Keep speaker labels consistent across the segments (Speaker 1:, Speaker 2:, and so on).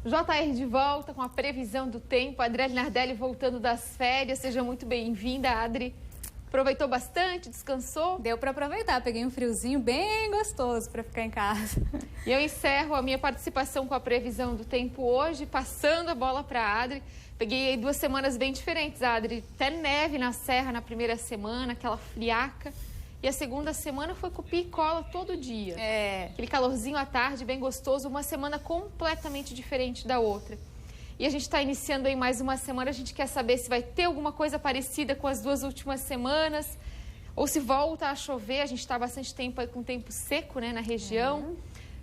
Speaker 1: JR de volta com a previsão do tempo. Adriele Nardelli voltando das férias. Seja muito bem-vinda, Adri. Aproveitou bastante? Descansou?
Speaker 2: Deu para aproveitar. Peguei um friozinho bem gostoso para ficar em casa.
Speaker 1: E eu encerro a minha participação com a previsão do tempo hoje, passando a bola para a Adri. Peguei aí 2 semanas bem diferentes, Adri. Até neve na serra na primeira semana, aquela friaca. E a segunda semana foi copia e cola todo dia. Aquele calorzinho à tarde, bem gostoso. Uma semana completamente diferente da outra. E a gente está iniciando aí mais uma semana. A gente quer saber se vai ter alguma coisa parecida com as 2 últimas semanas. Ou se volta a chover. A gente está há bastante tempo aí com tempo seco, né, na região.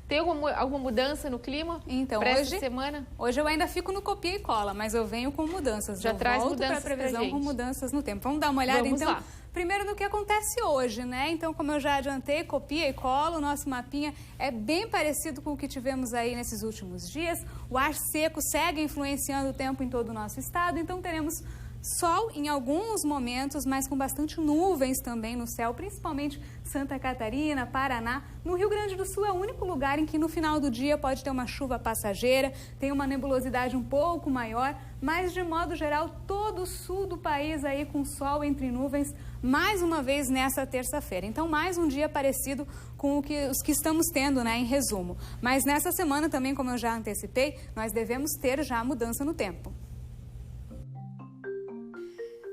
Speaker 1: Tem alguma mudança no clima para essa semana?
Speaker 2: Hoje eu ainda fico no copia e cola, mas eu venho com mudanças.
Speaker 1: Já traz
Speaker 2: mudanças para a previsão com mudanças no tempo. Vamos dar uma olhada então?
Speaker 1: Lá.
Speaker 2: Primeiro no que acontece hoje, né? Então, como eu já adiantei, copia e cola, o nosso mapinha é bem parecido com o que tivemos aí nesses últimos dias. O ar seco segue influenciando o tempo em todo o nosso estado, então teremos sol em alguns momentos, mas com bastante nuvens também no céu, principalmente Santa Catarina, Paraná. No Rio Grande do Sul é o único lugar em que no final do dia pode ter uma chuva passageira, tem uma nebulosidade um pouco maior, mas de modo geral todo o sul do país aí com sol entre nuvens, mais uma vez nessa terça-feira. Então mais um dia parecido com os que estamos tendo, né, em resumo. Mas nessa semana também, como eu já antecipei, nós devemos ter já mudança no tempo.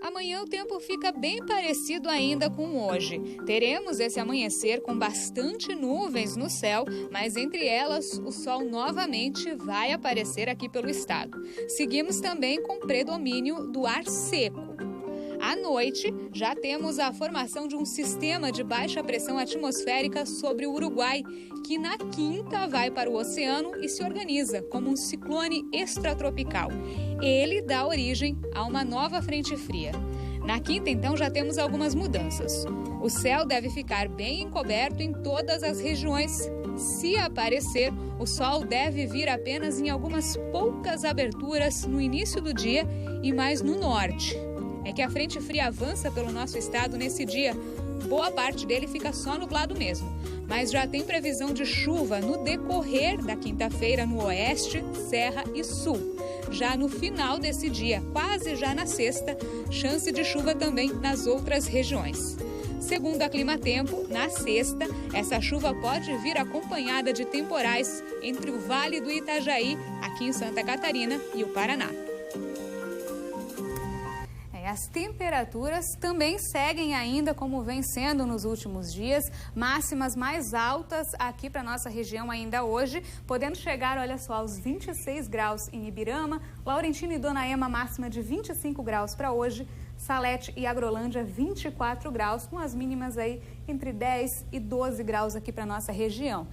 Speaker 3: Amanhã o tempo fica bem parecido ainda com hoje. Teremos esse amanhecer com bastante nuvens no céu, mas entre elas o sol novamente vai aparecer aqui pelo estado. Seguimos também com predomínio do ar seco. À noite, já temos a formação de um sistema de baixa pressão atmosférica sobre o Uruguai, que na quinta vai para o oceano e se organiza como um ciclone extratropical. Ele dá origem a uma nova frente fria. Na quinta, então, já temos algumas mudanças. O céu deve ficar bem encoberto em todas as regiões. Se aparecer, o sol deve vir apenas em algumas poucas aberturas no início do dia e mais no norte. É que a frente fria avança pelo nosso estado nesse dia. Boa parte dele fica só nublado mesmo. Mas já tem previsão de chuva no decorrer da quinta-feira no oeste, serra e sul. Já no final desse dia, quase já na sexta, chance de chuva também nas outras regiões. Segundo a Climatempo, na sexta, essa chuva pode vir acompanhada de temporais entre o Vale do Itajaí, aqui em Santa Catarina, e o Paraná.
Speaker 2: As temperaturas também seguem ainda como vem sendo nos últimos dias, máximas mais altas aqui para nossa região ainda hoje, podendo chegar, olha só, aos 26 graus em Ibirama, Laurentino e Dona Ema máxima de 25 graus para hoje, Salete e Agrolândia 24 graus, com as mínimas aí entre 10 e 12 graus aqui para nossa região.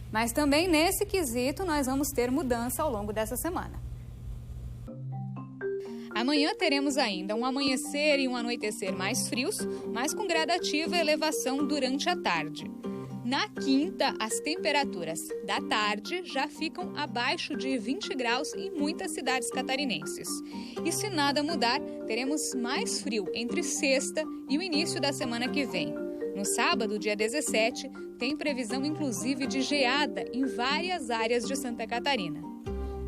Speaker 2: Mas também nesse quesito nós vamos ter mudança ao longo dessa semana.
Speaker 3: Amanhã teremos ainda um amanhecer e um anoitecer mais frios, mas com gradativa elevação durante a tarde. Na quinta, as temperaturas da tarde já ficam abaixo de 20 graus em muitas cidades catarinenses. E se nada mudar, teremos mais frio entre sexta e o início da semana que vem. No sábado, dia 17, tem previsão inclusive de geada em várias áreas de Santa Catarina.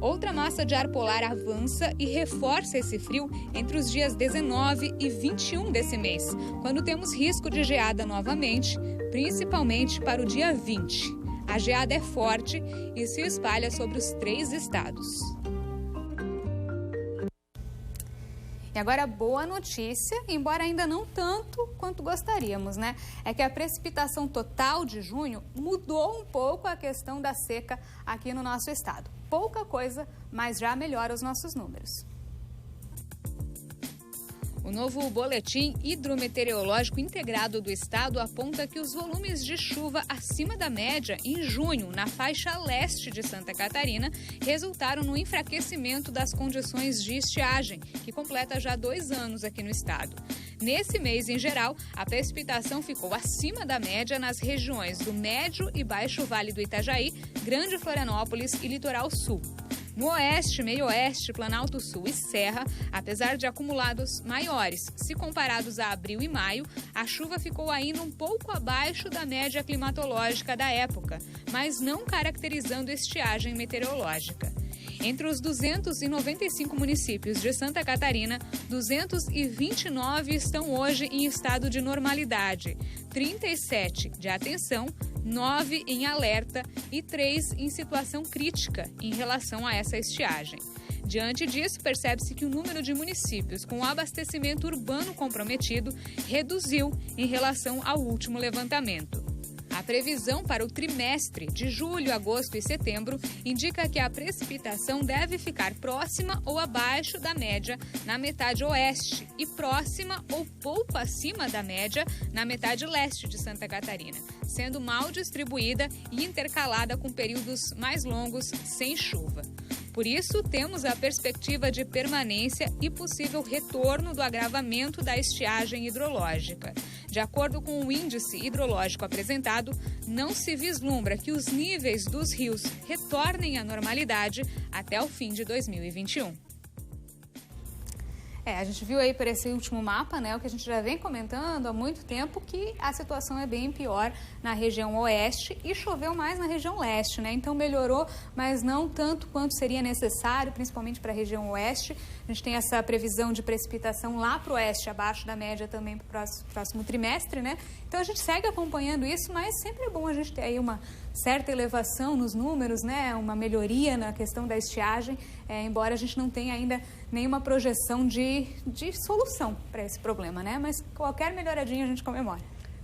Speaker 3: Outra massa de ar polar avança e reforça esse frio entre os dias 19 e 21 desse mês, quando temos risco de geada novamente, principalmente para o dia 20. A geada é forte e se espalha sobre os 3 estados.
Speaker 2: E agora, boa notícia, embora ainda não tanto quanto gostaríamos, né? É que a precipitação total de junho mudou um pouco a questão da seca aqui no nosso estado. Pouca coisa, mas já melhora os nossos números.
Speaker 3: O novo Boletim Hidrometeorológico Integrado do Estado aponta que os volumes de chuva acima da média em junho, na faixa leste de Santa Catarina, resultaram no enfraquecimento das condições de estiagem, que completa já 2 anos aqui no estado. Nesse mês, em geral, a precipitação ficou acima da média nas regiões do Médio e Baixo Vale do Itajaí, Grande Florianópolis e Litoral Sul. No oeste, meio-oeste, Planalto Sul e Serra, apesar de acumulados maiores, se comparados a abril e maio, a chuva ficou ainda um pouco abaixo da média climatológica da época, mas não caracterizando estiagem meteorológica. Entre os 295 municípios de Santa Catarina, 229 estão hoje em estado de normalidade, 37 de atenção, 9 em alerta e 3 em situação crítica em relação a essa estiagem. Diante disso, percebe-se que o número de municípios com abastecimento urbano comprometido reduziu em relação ao último levantamento. A previsão para o trimestre de julho, agosto e setembro indica que a precipitação deve ficar próxima ou abaixo da média na metade oeste e próxima ou pouco acima da média na metade leste de Santa Catarina, sendo mal distribuída e intercalada com períodos mais longos sem chuva. Por isso, temos a perspectiva de permanência e possível retorno do agravamento da estiagem hidrológica. De acordo com o índice hidrológico apresentado, não se vislumbra que os níveis dos rios retornem à normalidade até o fim de 2021.
Speaker 2: A gente viu aí por esse último mapa, né, o que a gente já vem comentando há muito tempo, que a situação é bem pior na região oeste e choveu mais na região leste, né? Então melhorou, mas não tanto quanto seria necessário, principalmente para a região oeste. A gente tem essa previsão de precipitação lá para o oeste, abaixo da média também para o próximo trimestre, né? Então a gente segue acompanhando isso, mas sempre é bom a gente ter aí uma certa elevação nos números, né? Uma melhoria na questão da estiagem, embora a gente não tenha ainda nenhuma projeção de solução para esse problema, né? Mas qualquer melhoradinha a gente comemora.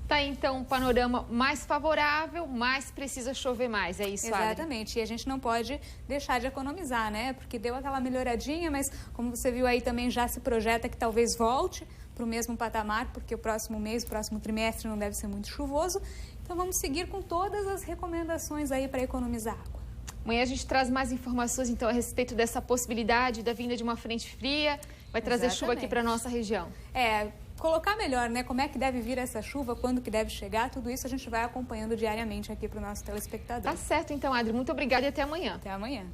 Speaker 1: Tá aí, então, um panorama mais favorável, mas precisa chover mais, é isso, Adri?
Speaker 2: Exatamente, e a gente não pode deixar de economizar, né? Porque deu aquela melhoradinha, mas como você viu aí também já se projeta que talvez volte para o mesmo patamar, porque o próximo mês, o próximo trimestre não deve ser muito chuvoso. Então vamos seguir com todas as recomendações aí para economizar água.
Speaker 1: Amanhã a gente traz mais informações, então, a respeito dessa possibilidade da vinda de uma frente fria. Vai trazer chuva aqui para a nossa região.
Speaker 2: Colocar melhor, né? Como é que deve vir essa chuva, quando que deve chegar, tudo isso a gente vai acompanhando diariamente aqui para o nosso telespectador.
Speaker 1: Tá certo, então, Adri. Muito obrigada e até amanhã.
Speaker 2: Até amanhã.